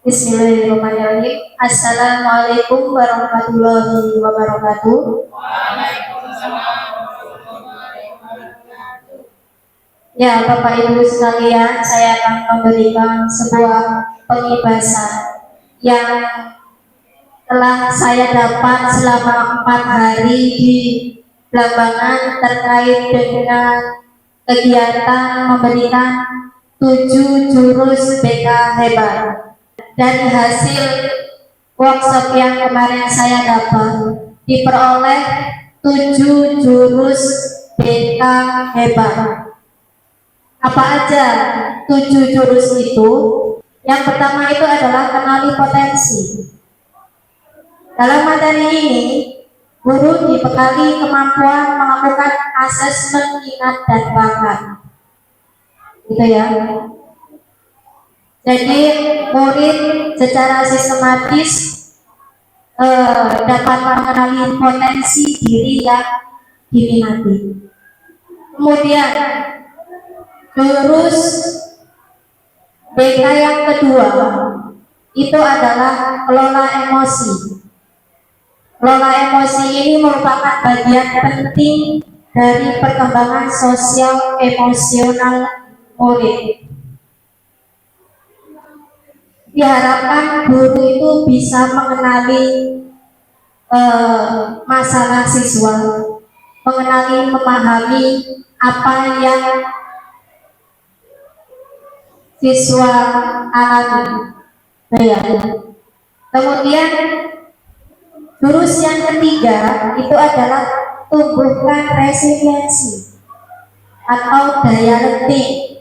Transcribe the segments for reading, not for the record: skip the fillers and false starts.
Bismillahirrahmanirrahim. Assalamualaikum warahmatullahi wabarakatuh. Ya, Bapak Ibu sekalian, saya akan memberikan sebuah pengibasan yang telah saya dapat selama 4 hari di Blambangan terkait dengan kegiatan memberikan 7 jurus BK hebat. Dari hasil workshop yang kemarin saya dapat, diperoleh 7 jurus BK hebat. Apa aja 7 jurus itu? Yang pertama itu adalah kenali potensi. Dalam materi ini, guru dibekali kemampuan melakukan asesmen minat dan bakat. Gitu ya. Jadi murid secara sistematis dapat mengenali potensi diri yang diminati. Kemudian jurus BK yang kedua itu adalah kelola emosi. Kelola emosi ini merupakan bagian penting dari perkembangan sosial emosional murid. Diharapkan guru itu bisa mengenali masalah siswa, memahami apa yang siswa alami. Kemudian jurus yang ketiga itu adalah tumbuhkan resiliensi atau daya letih,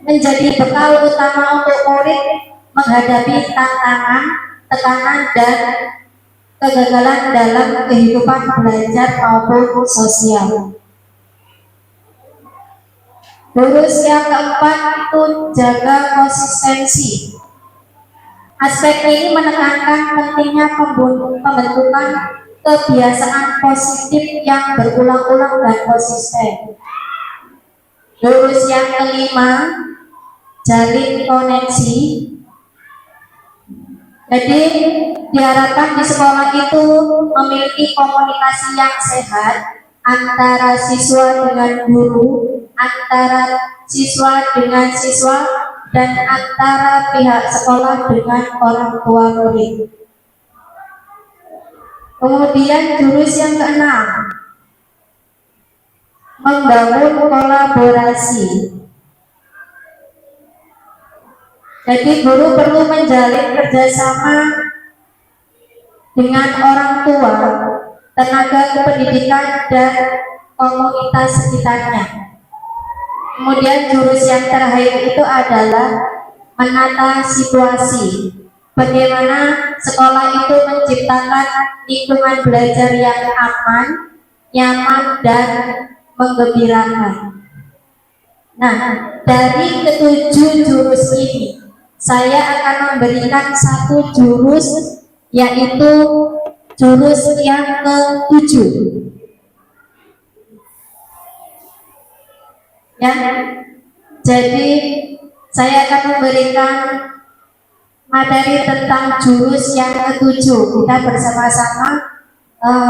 menjadi bekal utama untuk murid menghadapi tantangan, tekanan, dan kegagalan dalam kehidupan belajar maupun sosial. Jurus yang keempat itu jaga konsistensi. Aspek ini menekankan pentingnya pembentukan kebiasaan positif yang berulang-ulang dan konsisten. Jurus yang kelima, jalin koneksi. Jadi diharapkan di sekolah itu memiliki komunikasi yang sehat antara siswa dengan guru, antara siswa dengan siswa, dan antara pihak sekolah dengan orang tua murid. Kemudian jurus yang keenam, membangun kolaborasi. Jadi guru perlu menjalin kerjasama dengan orang tua, tenaga pendidikan, dan komunitas sekitarnya. Kemudian jurus yang terakhir itu adalah menata situasi. Bagaimana sekolah itu menciptakan lingkungan belajar yang aman, nyaman, dan menggembirakan. Nah, dari ketujuh jurus ini, saya akan memberikan satu jurus, yaitu jurus yang ke-7. Ya, jadi saya akan memberikan materi tentang jurus yang ke-7. Kita bersama-sama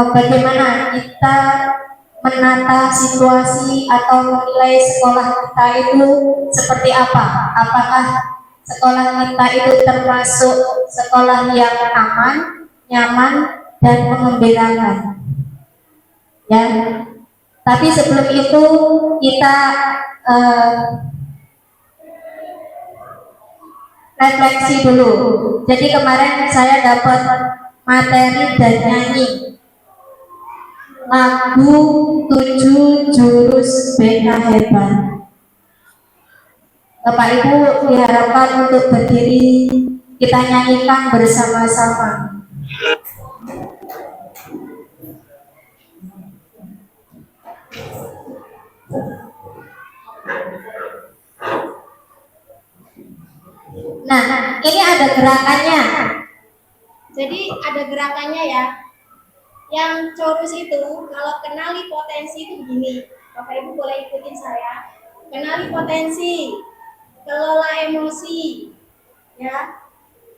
bagaimana kita menata situasi atau menilai sekolah kita itu seperti apa. Apakah sekolah kita itu termasuk sekolah yang aman, nyaman, dan menggembirakan. Ya. Tapi sebelum itu kita refleksi dulu. Jadi kemarin saya dapat materi dan nyanyi lagu 7 jurus BK hebat. Bapak Ibu diharapkan untuk berdiri, kita nyanyikan bersama-sama. Nah, ini ada gerakannya. Jadi ada gerakannya ya. Yang chorus itu kalau kenali potensi itu begini. Bapak Ibu boleh ikutin saya. Kenali potensi, kelola emosi, ya,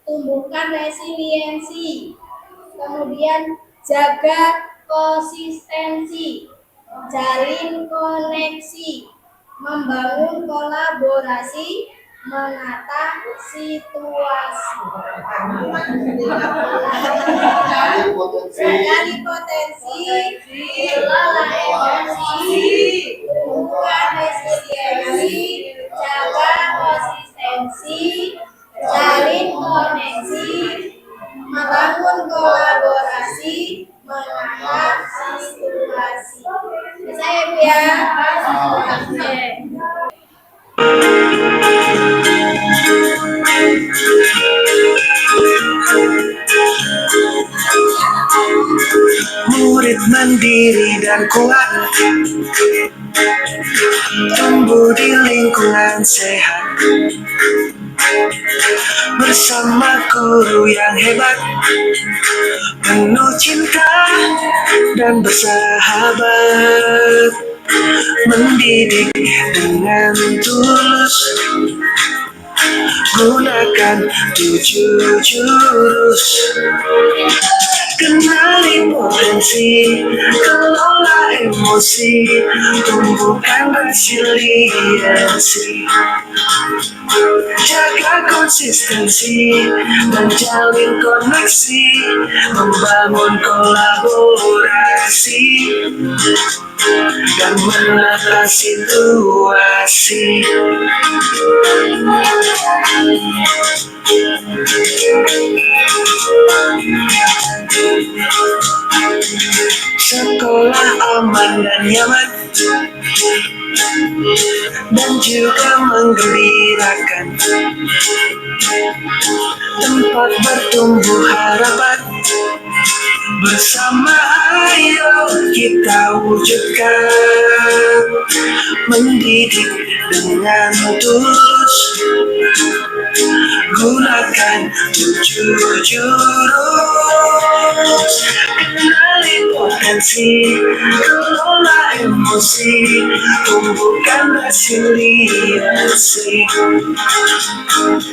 tumbuhkan resiliensi, kemudian jaga konsistensi, jalin koneksi, membangun kolaborasi, menata situasi, gali potensi, kelola emosi, tumbuhkan resiliensi, jaga konsistensi, jalin koneksi, membangun kolaborasi, menata situasi. Bisa ya, Bu ya? Oke. Murid mandiri dan kuat, tumbuh di lingkungan sehat, bersama guru yang hebat, penuh cinta dan bersahabat, mendidik dengan tulus, gunakan 7 jurus. Kenali potensi, kelola emosi, tumbuhkan resiliensi, jaga konsistensi, menjalin koneksi, membangun kolaborasi, dan menata situasi. Sekolah aman dan nyaman, dan juga menggembirakan, tempat bertumbuh harapan, bersama ayo kita wujudkan, mendidik dengan tulus, gunakan 7 jurus. Kenali potensi, kelola emosi, tumbuhkan resiliensi,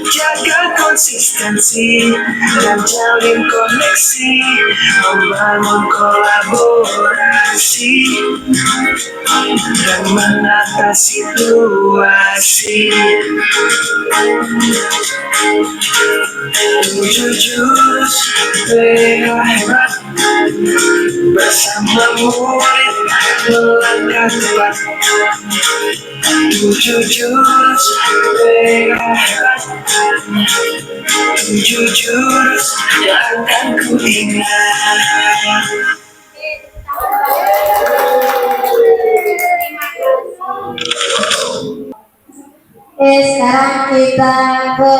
jaga konsistensi, dan jalin koneksi, membangun kolaborasi, dan menata situasi. 7 jurus BK hebat, bersama murid melangkah tepat. 7 jurus BK hebat, 7 jurus yang akan ku ingat. Oke, sekarang kita ke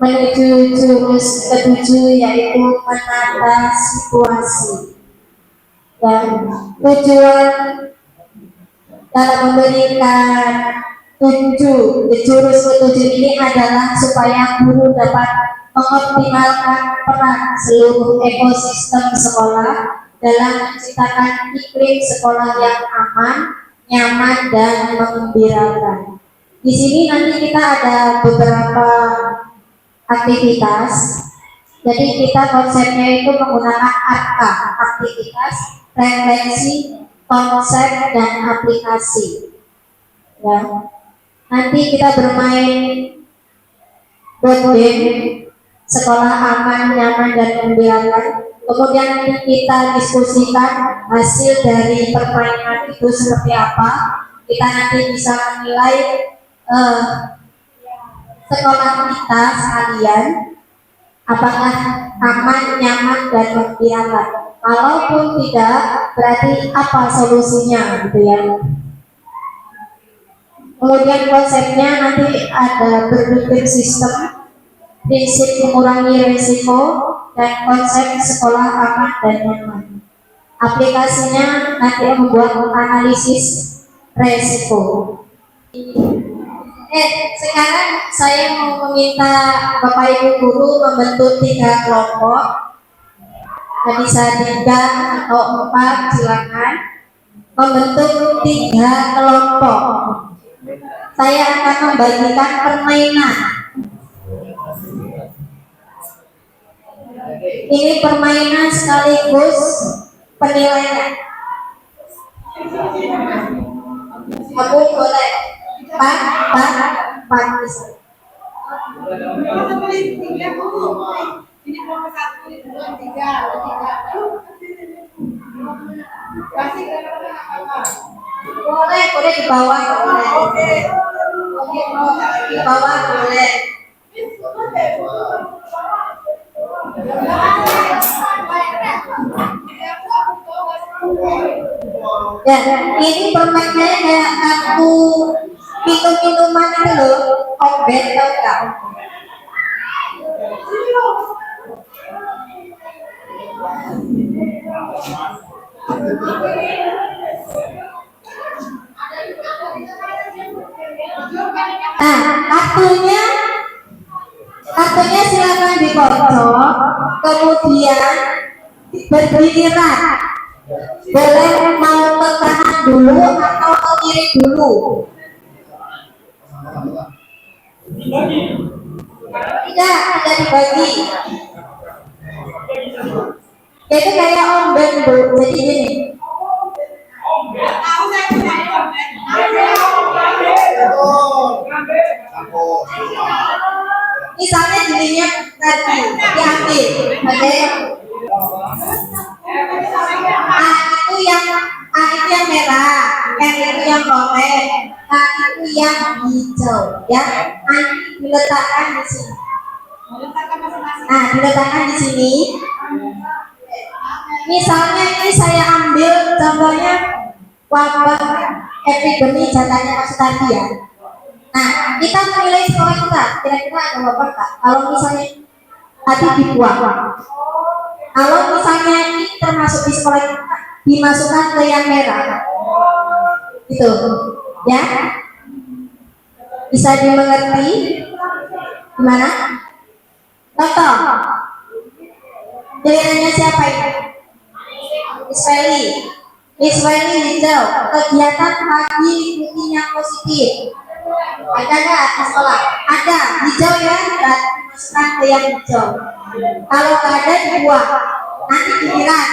menuju jurus ketujuh, yaitu menata situasi. Dan tujuan dalam memberikan jurus ketujuh ini adalah supaya guru dapat mengoptimalkan peran seluruh ekosistem sekolah dalam menciptakan iklim sekolah yang aman, nyaman, dan menggembirakan. Di sini nanti kita ada beberapa aktivitas. Jadi kita konsepnya itu menggunakan ARKA, aktivitas, refleksi, konsep, dan aplikasi. Ya. Nanti kita bermain board game, sekolah aman, nyaman, dan menggembirakan. Kemudian nanti kita diskusikan hasil dari permainan itu seperti apa. Kita nanti bisa menilai sekolah kita sekalian apakah aman, nyaman, dan menggembirakan. Kalaupun tidak, berarti apa solusinya, gitu ya. Kemudian konsepnya nanti ada berpikir sistem, prinsip mengurangi risiko, dan konsep sekolah aman dan nyaman. Aplikasinya nanti membuat analisis risiko. Sekarang saya mau meminta Bapak Ibu guru membentuk 3 kelompok. Bisa 3 atau 4, silakan membentuk 3 kelompok. saya akan membagikan permainan. Ini permainan sekaligus penilaian. Aku boleh partis. Ini nomor 1, 2, 3. Kasih Boleh di bawah boleh. Oke. Di bawah boleh. Ya, ini permainannya kayak kartu minum-minuman itu loh, obat tau nggak? Nah, kartunya silakan dipojok, kemudian berdirian. Boleh mau ke kanan dulu atau ke kiri dulu. Tidak dibagi. Jadi kayak ombeng Bu. Jadi gini. Misalnya jadinya tadi diambil, oke? Itu yang merah, itu yang oranye, itu yang hijau, ya. Diletakkan di sini. Nah, diletakkan di sini. Misalnya ini saya ambil contohnya wabah epidemi jatahnya Mas tadi ya. Nah, kita menilai sekolah kita, kira-kira ada wabah nggak? Kalau misalnya tadi dibuang, kalau misalnya ini termasuk di sekolah kita, dimasukkan ke yang merah, gitu, ya? Bisa dimengerti? Gimana? Contoh, gilirannya siapa ini? Isweli hijau, kegiatan pagi rutin yang positif. Ada nggak di sekolah? Ada, hijau ya, berarti dimasukkan ke yang hijau. Kalau nggak ada dibuang, nanti giliran.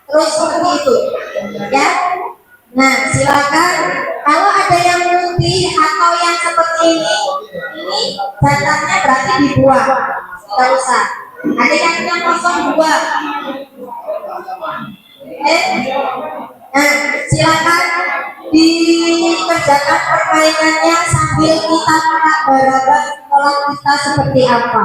Terus seperti itu, ya. Nah, silakan. Kalau ada yang putih atau yang seperti ini datanya berarti dibuang. Tidak usah. Ada yang kosong dibuang. Nah, silakan dikerjakan permainannya sambil kita meraba sekolah kita seperti apa.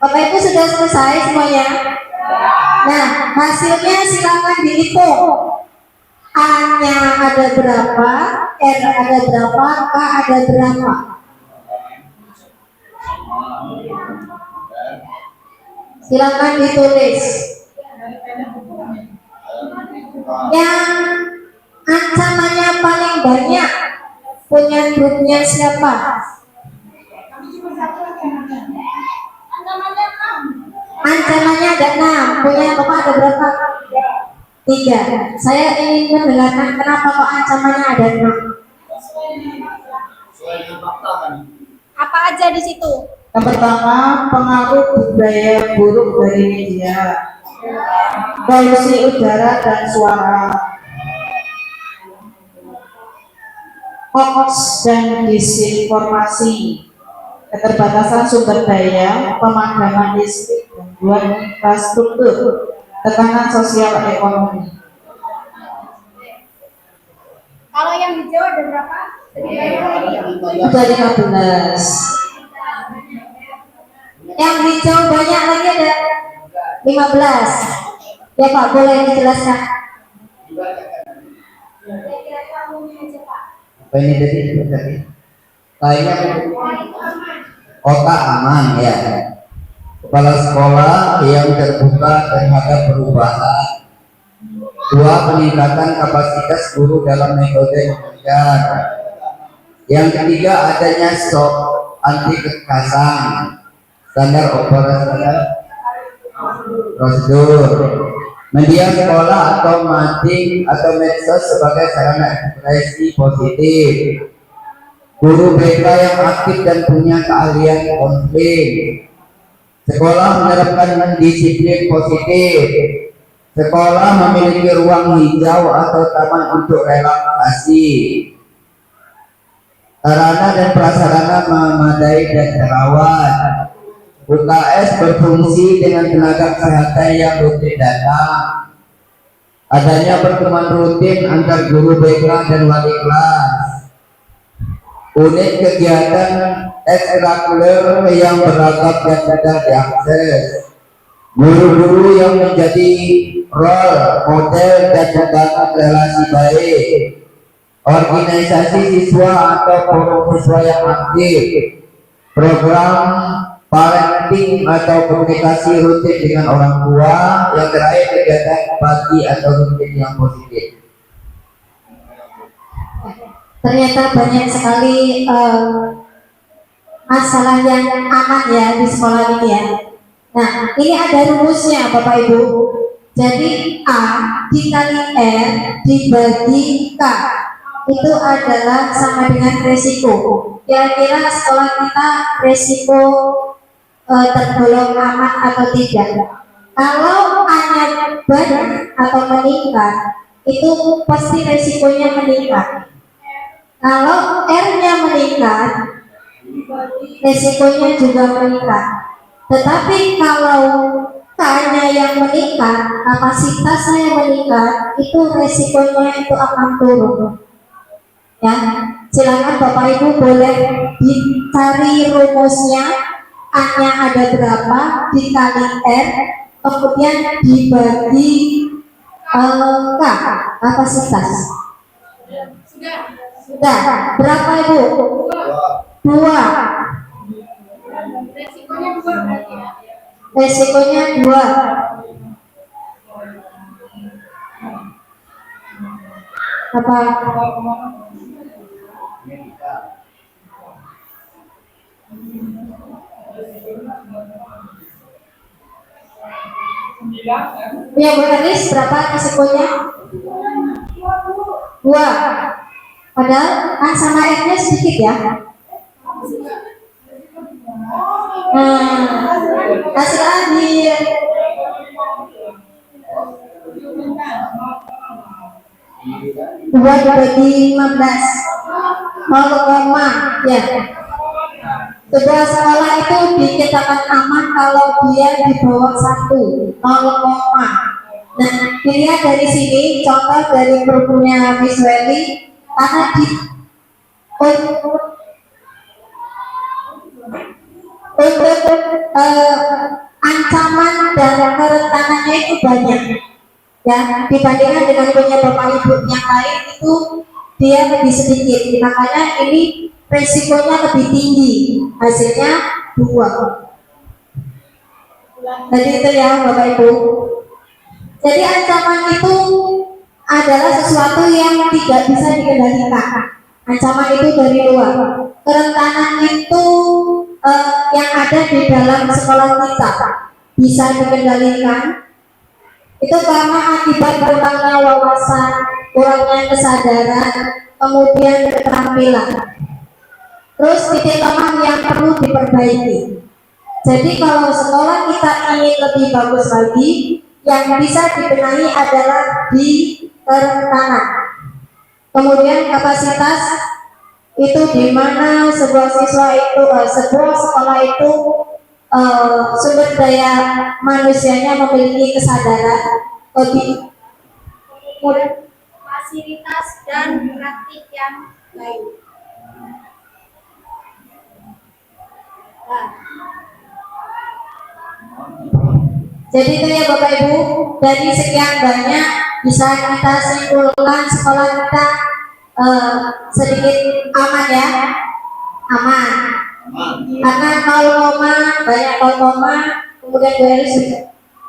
Bapak Ibu sudah selesai semuanya? Nah, hasilnya silakan dihitung. A-nya ada berapa, R ada berapa, K ada berapa. Silakan ditulis. Yang ancamannya paling banyak punya grupnya siapa? Ancamannya ada 6, punya Bapak ada berapa? 3. Saya ingin mendengarkan kenapa kok ancamannya ada 6. Apa aja di situ? Yang pertama, pengaruh budaya buruk dari media, polusi udara dan suara, hoax dan disinformasi, keterbatasan sumber daya, pemadaman listrik, gangguan infrastruktur, tekanan sosial ekonomi. Kalau yang hijau ada berapa? Ada 15. Yang hijau banyak lagi ada 15. Ya Pak, boleh dijelaskan? Apa ini tadi? Kayaknya kota aman ya. Kepala sekolah yang terbuka terhadap perubahan. 2. Peningkatan kapasitas guru dalam metode mengajar. Yang ketiga, adanya stok anti kekerasan, standar operasional prosedur, media sekolah atau mading atau medsos sebagai sarana ekspresi positif, guru BK yang aktif dan punya keahlian konseling, sekolah menerapkan disiplin positif, sekolah memiliki ruang hijau atau taman untuk relaksasi, sarana dan prasarana memadai dan terawat, UKS berfungsi dengan tenaga kesehatan yang rutin datang, adanya pertemuan rutin antar guru BK dan wali kelas, unit kegiatan ekstrakurikuler yang beragam dan mudah diakses, guru-guru yang menjadi role model dan membangun relasi baik, organisasi siswa atau forum siswa yang aktif, program parenting atau komunikasi rutin dengan orang tua, yang terakhir kegiatan pagi atau rutin yang positif. Ternyata banyak sekali masalah yang aman ya di sekolah ini ya. Nah, ini ada rumusnya Bapak Ibu. Jadi A dikali R dibagi K itu adalah sama dengan resiko. Kira-kira sekolah kita resiko tergolong aman atau tidak? Kalau A-nya banyak atau meningkat, itu pasti resikonya meningkat. Kalau R-nya meningkat, resikonya juga meningkat. Tetapi kalau K-nya yang meningkat, kapasitasnya yang meningkat, itu resikonya itu akan turun. Ya, silakan Bapak Ibu boleh dicari rumusnya, A-nya ada berapa dikali R, kemudian dibagi K, kapasitas. Sudah, berapa Ibu? 2. Resikonya 2 berarti ya. Resikonya 2. Apa? Ya Bu Elis, berapa resikonya? 2. Padahal kan sama R-nya sedikit ya. Hasil akhir 2 dibagi 15 0, ya. Sebuah sekolah itu dikatakan aman kalau dia di bawah 1 0. Nah, dilihat dari sini contoh dari bukunya Miss Welly, karena di untuk ancaman dan kerentanannya itu banyak ya, dibandingkan dengan punya Bapak Ibu yang lain itu dia lebih sedikit, makanya ini resikonya lebih tinggi, hasilnya 2. Jadi itu ya Bapak Ibu. Jadi ancaman itu adalah sesuatu yang tidak bisa dikendalikan. Ancaman itu dari luar. Kerentanan itu yang ada di dalam sekolah kita bisa dikendalikan. Itu karena akibat kurangnya wawasan, kurangnya kesadaran, kemudian keterampilan. Terus titik lemah yang perlu diperbaiki. Jadi kalau sekolah kita ingin lebih bagus lagi, yang bisa dibenahi adalah di kerentanan. Kemudian kapasitas itu di mana sebuah siswa itu, sebuah sekolah itu sumber daya manusianya memiliki kesadaran, lebih Fasilitas dan praktik yang baik. Jadi itu ya Bapak Ibu, dari sekian banyak bisa kita simpulkan sekolah kita sedikit aman ya, aman. Karena 0, banyak 0, kemudian dari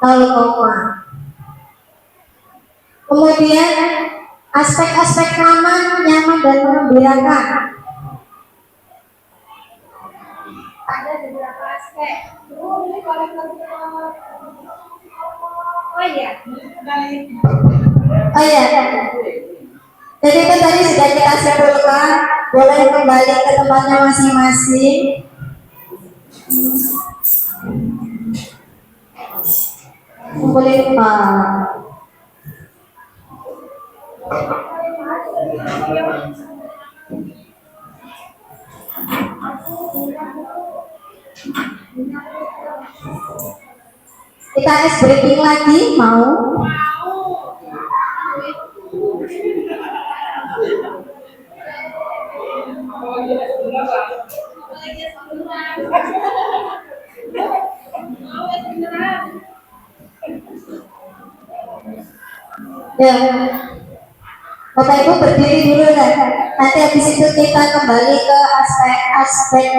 0. Kemudian aspek-aspek aman, nyaman dan menggembirakan. Ada beberapa aspek. Oh iya. Oh iya. Jadi itu tadi sudah kita simpulkan, boleh kembali ke tempatnya masing-masing. Kumpulin Pak. Kita es breaking lagi, mau? Ya, Bapak Ibu berdiri dulu kan. Nanti habis itu kita kembali ke aspek-aspek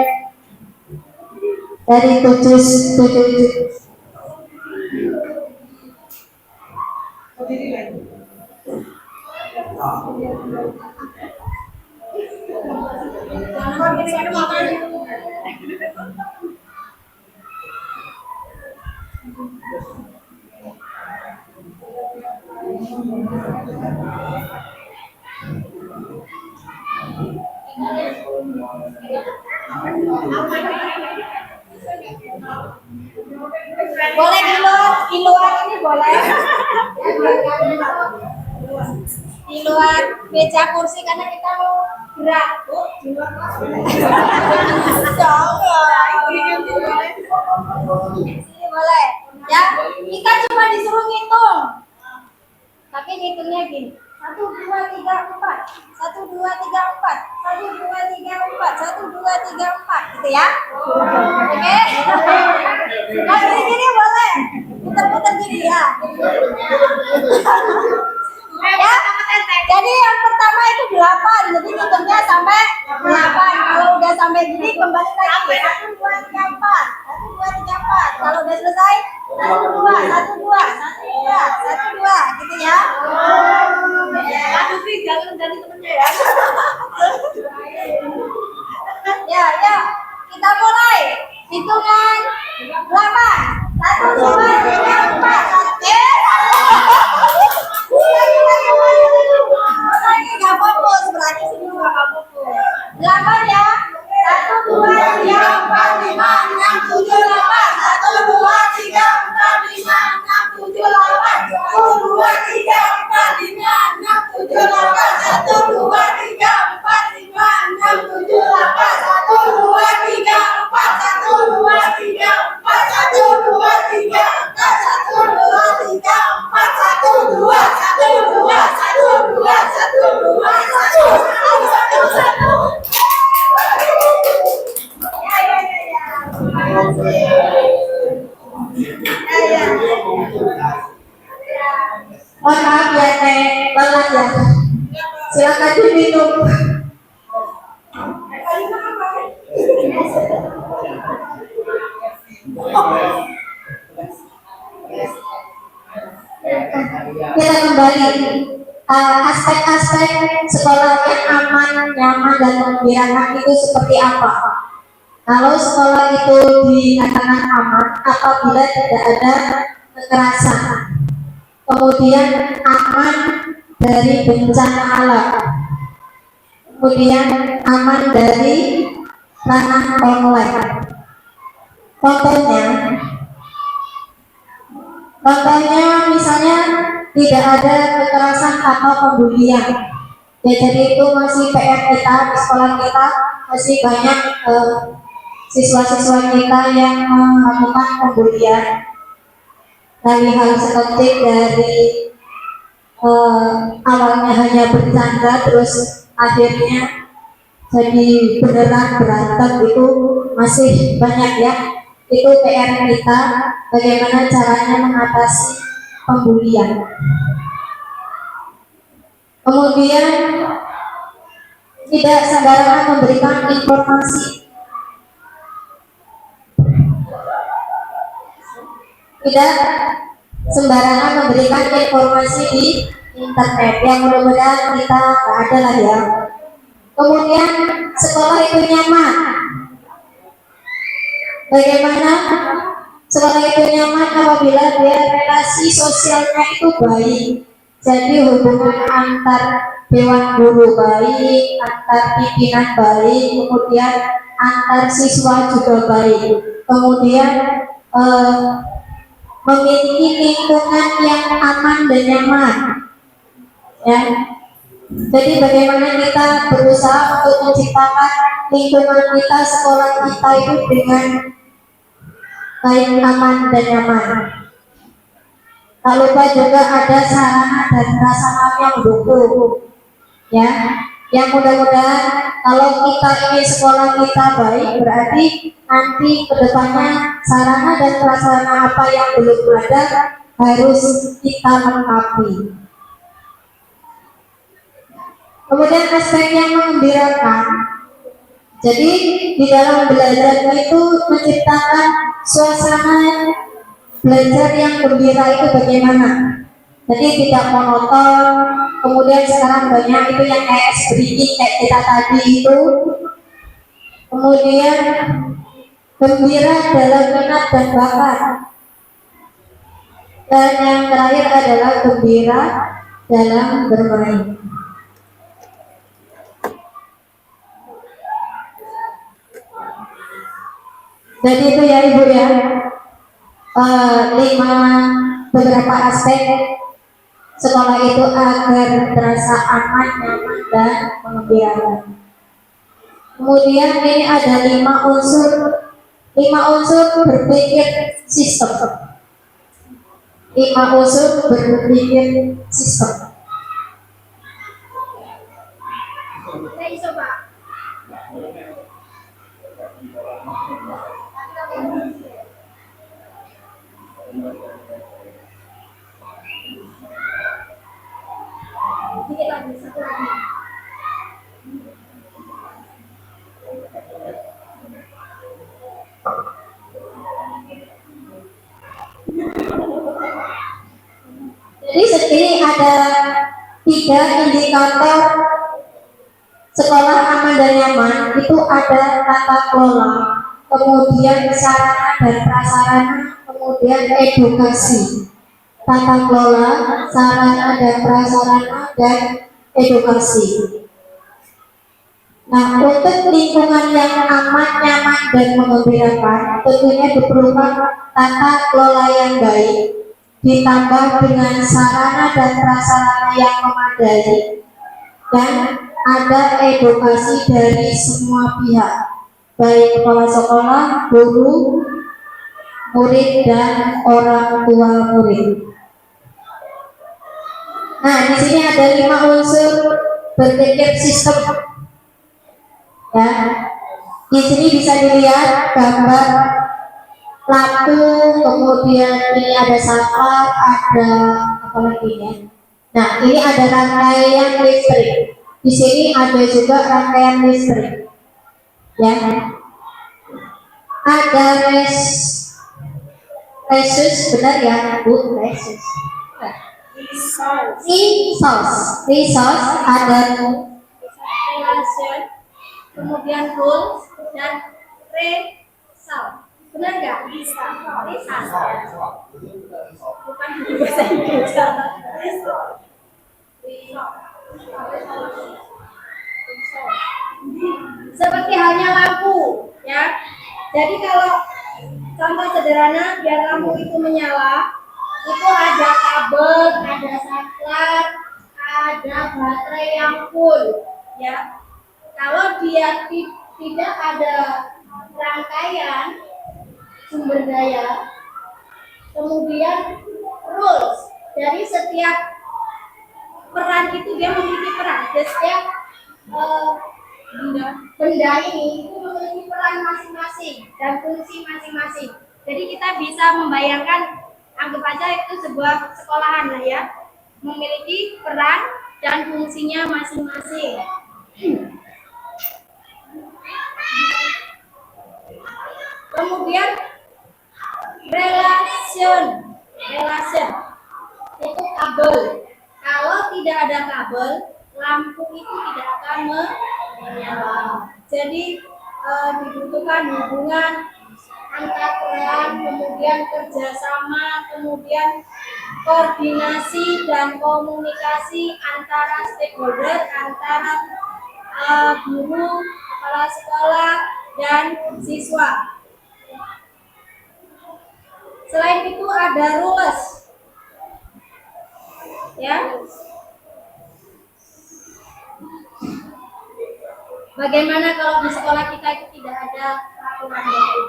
dari tujuh. Berdiri lagi. Jangan gini-gini makan. Boleh di luar ini boleh. Di luar meja kursi karena kita mau gerak. Sini boleh. Ya, kita cuma disuruh ngitung. Tapi ngitungnya gini. 1, 2, 3, 4. 1, 2, 3, 4. 1, 2, 3, 4. 1, 2, 3, 4. Gitu ya. Oke. Nah, gini-gini boleh. Putar-putar gini ya. Ya. Jadi yang pertama itu 8. Jadi hitungnya sampai 8. Kalau udah sampai gini kembali lagi. 1, 2, 3, 4. 1, 2, 3, 4. Kalau udah selesai 1, 2, 1, 2, 1, 2, 1, 2 gitu ya. Aduh sih, jangan dari temennya ya. Ya, ya. Kita mulai. Hitungan 8. 1, 2, 3, 4. Lagi nggak fokus, berarti sini nggak fokus. 8 ya. 1, 2, 3, 4, 5, 6, 7, 8. 1, 2, 3, 4, 5, 6, 7, 8. 1, 2, 3, 4, 5, 6, 7, 8. 1, 2, 3, 4, 5, 6, 7, 8. 1, 2, 3, 4. 1, 2, 3, 4. 1, 2, 3, 4. 1, 2, 3, 4. 1, 2, 1, 2, 1, 2, 1, 2, 1, 1. Mohon maaf ya Teh, lelah ya. Silakan diminum. Kita kembali aspek-aspek sekolah yang aman, nyaman dan membiarkan itu seperti apa? Kalau sekolah itu dikatakan aman apabila tidak ada kekerasan, kemudian aman dari bencana alam, kemudian aman dari ranah online. Contohnya misalnya tidak ada kekerasan atau pembulian. Ya, jadi itu masih PR kita di sekolah kita, masih banyak siswa-siswa kita yang melakukan pembulian dari hal seperti dari awalnya hanya bercanda terus akhirnya jadi beneran berantem, itu masih banyak ya. Itu PR kita, bagaimana caranya mengatasi pembulian. Kemudian tidak sembarangan memberikan informasi. Tidak sembarangan memberikan informasi di internet, yang mudah-mudahan kita nggak ada lah ya. Kemudian sekolah itu nyaman. Bagaimana sekolah itu nyaman? Apabila dia relasi sosialnya itu baik. Jadi hubungan antar dewan guru baik, antar pimpinan baik, kemudian antar siswa juga baik. Kemudian memiliki lingkungan yang aman dan nyaman. Ya. Jadi bagaimana kita berusaha untuk menciptakan lingkungan kita, sekolah kita itu dengan baik, aman dan nyaman. Tak lupa juga ada sarana dan prasarana yang mendukung. Ya, yang mudah-mudahan kalau kita ingin sekolah kita baik, berarti nanti kedepannya sarana dan prasarana apa yang belum ada harus kita lengkapi. Kemudian aspek yang mengembirakan. Jadi di dalam belajar itu menciptakan suasana belajar yang gembira itu bagaimana? Jadi tidak monoton. Kemudian sekarang banyak itu yang kayak breathing kayak kita tadi itu. Kemudian gembira dalam minat dan bakat. Dan yang terakhir adalah gembira dalam bermain. Jadi itu ya Ibu ya, 5 beberapa aspek sekolah itu agar terasa aman, nyaman, dan mengembirakan. Kemudian ini ada 5 unsur berpikir sistem. 5 unsur berpikir sistem. Jadi sendiri ada 3 indikator sekolah aman dan nyaman. Itu ada tata kelola, kemudian sarana dan prasarana, kemudian edukasi. Tata kelola, sarana dan prasarana, dan edukasi. Nah, untuk lingkungan yang aman, nyaman, dan mengembirakan, tentunya diperlukan tata kelola yang baik, ditambah dengan sarana dan prasarana yang memadai, dan ada edukasi dari semua pihak, baik kepala sekolah, guru, murid, dan orang tua murid. Nah, di sini ada 5 unsur berpikir sistem. Ya, di sini bisa dilihat gambar lampu, kemudian ini ada saklar, ada apa lagi ya? Nah, ini ada rangkaian listrik. Di sini ada juga rangkaian listrik. Ya, ada resus, benar ya, Bu? Resus. Resource ada relation, kemudian rules dan result. Benar nggak? Bisa. Bukan di bahasa Inggris. Seperti halnya lampu, ya. Jadi kalau contoh sederhana biar lampu itu menyala, itu ada kabel, ada saklar, ada baterai yang full, ya. Kalau dia tidak ada rangkaian sumber daya, kemudian rules dari setiap peran itu dia memiliki peran. Setiap benda ini itu memiliki peran masing-masing dan fungsi masing-masing. Jadi kita bisa membayangkan, anggap aja itu sebuah sekolahan lah ya, memiliki peran dan fungsinya masing-masing. Kemudian relation itu kabel. Kalau tidak ada kabel, lampu itu tidak akan menyala. Jadi dibutuhkan hubungan antar peran, kemudian kerjasama, kemudian koordinasi dan komunikasi antara stakeholder, antara guru, kepala sekolah, dan siswa. Selain itu ada rules, ya. Bagaimana kalau di sekolah kita itu tidak ada aturan baru?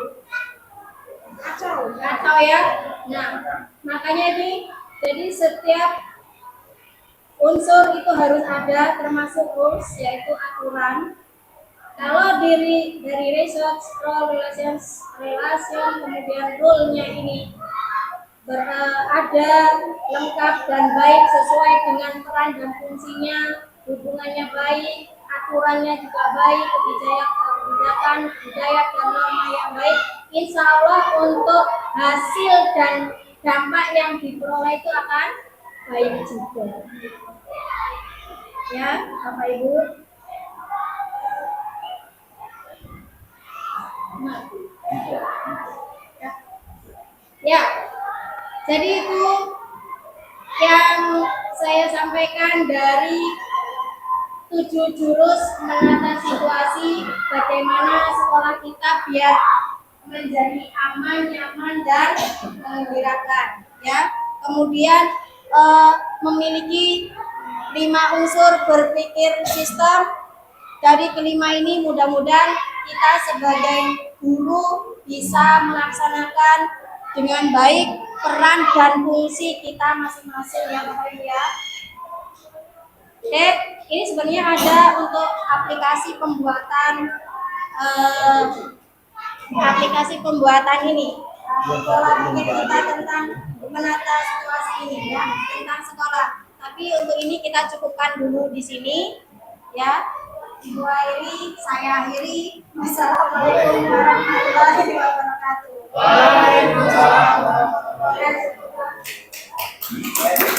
Kacau ya. Nah, makanya ini jadi setiap unsur itu harus ada, termasuk rules, yaitu aturan. Kalau dari research, role, relation, kemudian rule-nya ini ada lengkap dan baik sesuai dengan peran dan fungsinya, hubungannya baik, aturannya juga baik, kebijakan, budaya dan norma yang baik, insya Allah untuk hasil dan dampak yang diperoleh itu akan baik juga. Ya, Bapak Ibu. Ya, jadi itu yang saya sampaikan dari 7 jurus menata situasi bagaimana sekolah kita biar menjadi aman, nyaman dan menggembirakan. Ya, kemudian memiliki 5 unsur berpikir sistem. Dari kelima ini mudah-mudahan kita sebagai guru bisa melaksanakan dengan baik peran dan fungsi kita masing-masing ya Bapak Ibu ya. Oke, ini sebenarnya ada untuk aplikasi pembuatan ini. Pola pikir kita tentang menata situasi ini ya, tentang sekolah. Tapi untuk ini kita cukupkan dulu di sini ya. Ibu akhiri, saya akhiri. Wassalamualaikum warahmatullahi wabarakatuh. Waalaikumsalam warahmatullahi wabarakatuh.